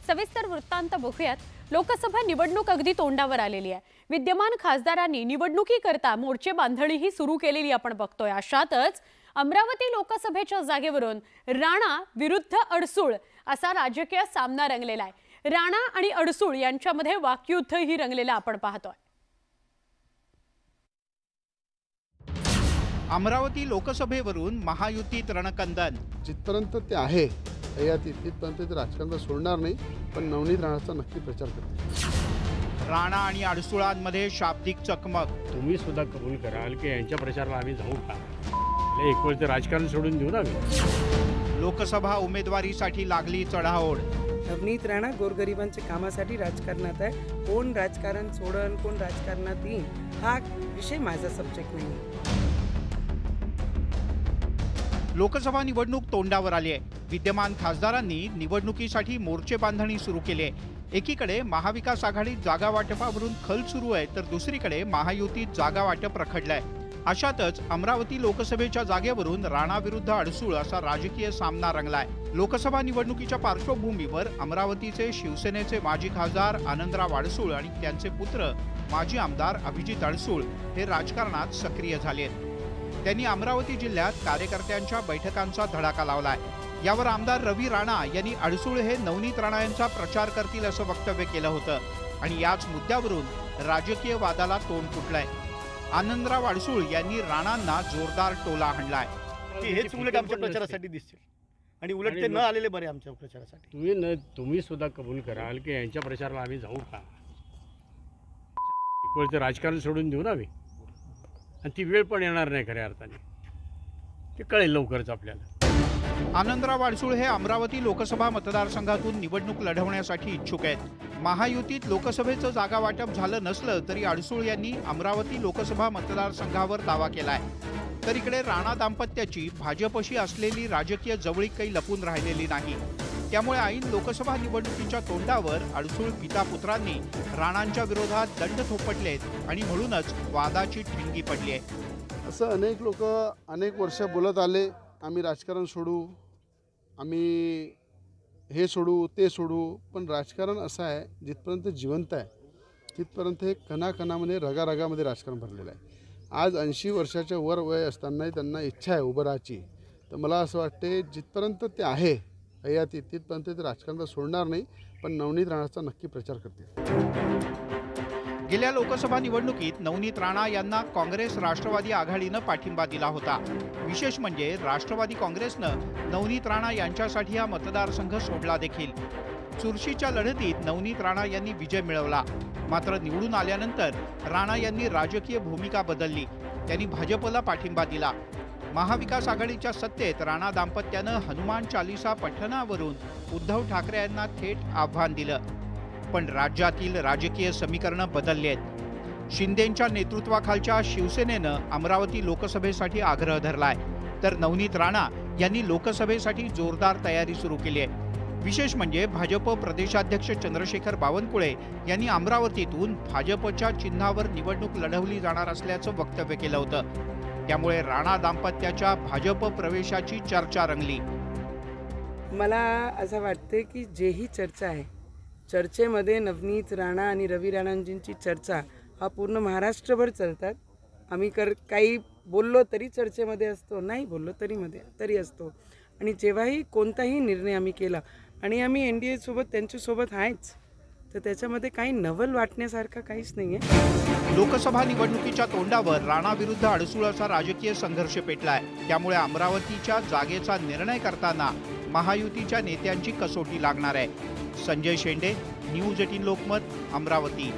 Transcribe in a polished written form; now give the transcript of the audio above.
सविस्तर वृत्तांत बघूयात। लोकसभा निवडणूक अगदी तोंडावर आलेली आहे। विद्यमान खासदारांनी निवडणुकीकरता मोर्चे बांधणीही सुरू केलेली आपण बघतोय। अशातच अमरावती लोकसभेच्या जागेवरून राणा विरुद्ध अडसूळ असा राजकीय सामना रंगलेला आहे। राणा आणि अडसूळ यांच्यामध्ये वाकयुद्धही रंगलेलं आपण पाहतोय। अमरावती लोकसभेवरून महायुतीत रणकंदन। जिथपर्यंत ते आहे तिथपर्यंत ते राजकारण सोडणार नाही, पण नवनीत राणाचा नक्की प्रचार करते। राणा आणि अडसूळांमध्ये शाब्दिक चकमक। तुम्ही सुद्धा कबूल कराल की यांच्या प्रचाराला आम्ही जाऊ का? एक वेळ ते राजकारण सोडून देऊ ना। लोकसभा उमेदवारीसाठी लागली चढाओढ। नवनीत राणा गोरगरिबांच्या कामासाठी राजकारणात आहे। कोण राजकारण सोडन, कोण राजकारणात येईल हा विषय माझा सब्जेक्ट नाही। लोकसभा निवडणूक तोंडावर आली आहे। विद्यमान खासदारांनी निवडणुकीसाठी मोर्चे बांधणी सुरू केली आहे। एकीकडे महाविकास आघाडीत जागा वाटपावरून खल सुरू आहे, तर दुसरीकडे महायुतीत जागा वाटप रखडलंय। अशातच अमरावती लोकसभेच्या जागेवरून राणा विरुद्ध अडसूळ असा राजकीय सामना रंगलाय। लोकसभा निवडणुकीच्या पार्श्वभूमीवर अमरावतीचे शिवसेनेचे माजी खासदार आनंदराव अडसूळ आणि त्यांचे पुत्र माजी आमदार अभिजित अडसूळ हे राजकारणात सक्रिय झालेत। त्यांनी अमरावती जिल्ह्यात कार्यकर्त्यांच्या बैठकांचा धडाका लावलाय। यावर आमदार रवी राणा यांनी अडसूळ हे नवनीत राणा यांचा प्रचार करतील असं वक्तव्य केलं होतं आणि याच मुद्द्यावरून राजकीय वादाला तोंड फुटलंय। आनंदराव अडसूळ यांनी राणांना जोरदार टोला हाणलाय की हेच उलट आमच्या प्रचारासाठी दिसतील आणि उलट ते न आलेले बरे आमच्या प्रचारासाठी। तुम्ही सुद्धा कबूल कराल की यांच्या प्रचाराला आम्ही जाऊ का? एक वेळ ते राजकारण सोडून देऊ ना आम्ही, आणि ती वेळ पण येणार नाही खऱ्या अर्थाने, ते कळेल लवकरच आपल्याला। आनंदराव अडसूळ हे अमरावती लोकसभा मतदारसंघातून निवडणूक लढवण्यासाठी इच्छुक आहेत। महायुतीत लोकसभेचं जागा वाटप झालं नसलं तरी अडसूळ यांनी अमरावती लोकसभा मतदारसंघावर दावा केलाय। तर इकडे राणा दाम्पत्याची भाजपशी असलेली राजकीय जवळीक काही लपून राहिलेली नाही। त्यामुळे ऐन लोकसभा निवडणुकीच्या तोंडावर अडसूळ पिता पुत्रांनी राणांच्या विरोधात दंड थोपटलेत आणि म्हणूनच वादाची ठिणगी पडली आहे। असं अनेक लोक अनेक वर्ष बोलत आले, आम्ही राजकारण सोडू, आम्ही हे सोडू ते सोडू, पण राजकारण असं आहे जिथपर्यंत जिवंत आहे तिथपर्यंत हे कणाकणामध्ये रगारगामध्ये राजकारण भरलेलं आहे। आज 80 वर्षाच्या वर वय असतानाही त्यांना इच्छा आहे उभं राहायची, तर मला असं वाटते जिथपर्यंत ते आहे तिथपर्यंत ते राजकारण सोडणार नाही, पण नवनीत राणाचा नक्की प्रचार करते। गेल्या लोकसभा निवडणुकीत नवनीत राणा यांना काँग्रेस राष्ट्रवादी आघाडीनं पाठिंबा दिला होता। विशेष म्हणजे राष्ट्रवादी काँग्रेसनं नवनीत राणा यांच्यासाठी हा मतदारसंघ सोडला देखील। चुरशीच्या लढतीत नवनीत राणा यांनी विजय मिळवला, मात्र निवडून आल्यानंतर राणा यांनी राजकीय भूमिका बदलली। त्यांनी भाजपला पाठिंबा दिला। महाविकास आघाडीच्या सत्तेत राणा दाम्पत्यानं हनुमान चालीसा पठणावरून उद्धव ठाकरे यांना थेट आव्हान दिलं। पण राज्यातील राजकीय समीकरणं बदलली आहेत। शिंदेंच्या नेतृत्वाखालच्या शिवसेनेनं अमरावती लोकसभेसाठी आग्रह धरलाय, तर नवनीत राणा यांनी लोकसभेसाठी जोरदार तयारी सुरू केली आहे। विशेष म्हणजे भाजप प्रदेशाध्यक्ष चंद्रशेखर बावनकुळे यांनी अमरावतीतून भाजपच्या चिन्हावर निवडणूक लढवली जाणार असल्याचं वक्तव्य केलं होतं। त्यामुळे राणा दाम्पत्याच्या भाजप प्रवेशाची चर्चा रंगली। मला असं वाटते की जेही चर्चा आहे, चर्चेमध्ये नवनीत राणा आणि रवी राणांजींची चर्चा हा पूर्ण महाराष्ट्रभर चालतात। आम्ही काही बोललो तरी चर्चेमध्ये असतो, नाही बोललो तरी असतो। आणि जेव्हाही कोणताही निर्णय आम्ही केला आणि आम्ही NDA सोबत त्यांच्यासोबत आहेच, तर त्याच्यामध्ये काही नवल वाटण्यासारखं काहीच नाही आहे। लोकसभा निवडणुकीच्या तोंडावर राणा विरुद्ध अडसूळ असा राजकीय संघर्ष पेटलाय। त्यामुळे अमरावतीच्या जागेचा निर्णय करताना महायुतीच्या नेत्यांची कसोटी लागणार आहे। संजय शेंडे, न्यूज 18 लोकमत, अमरावती।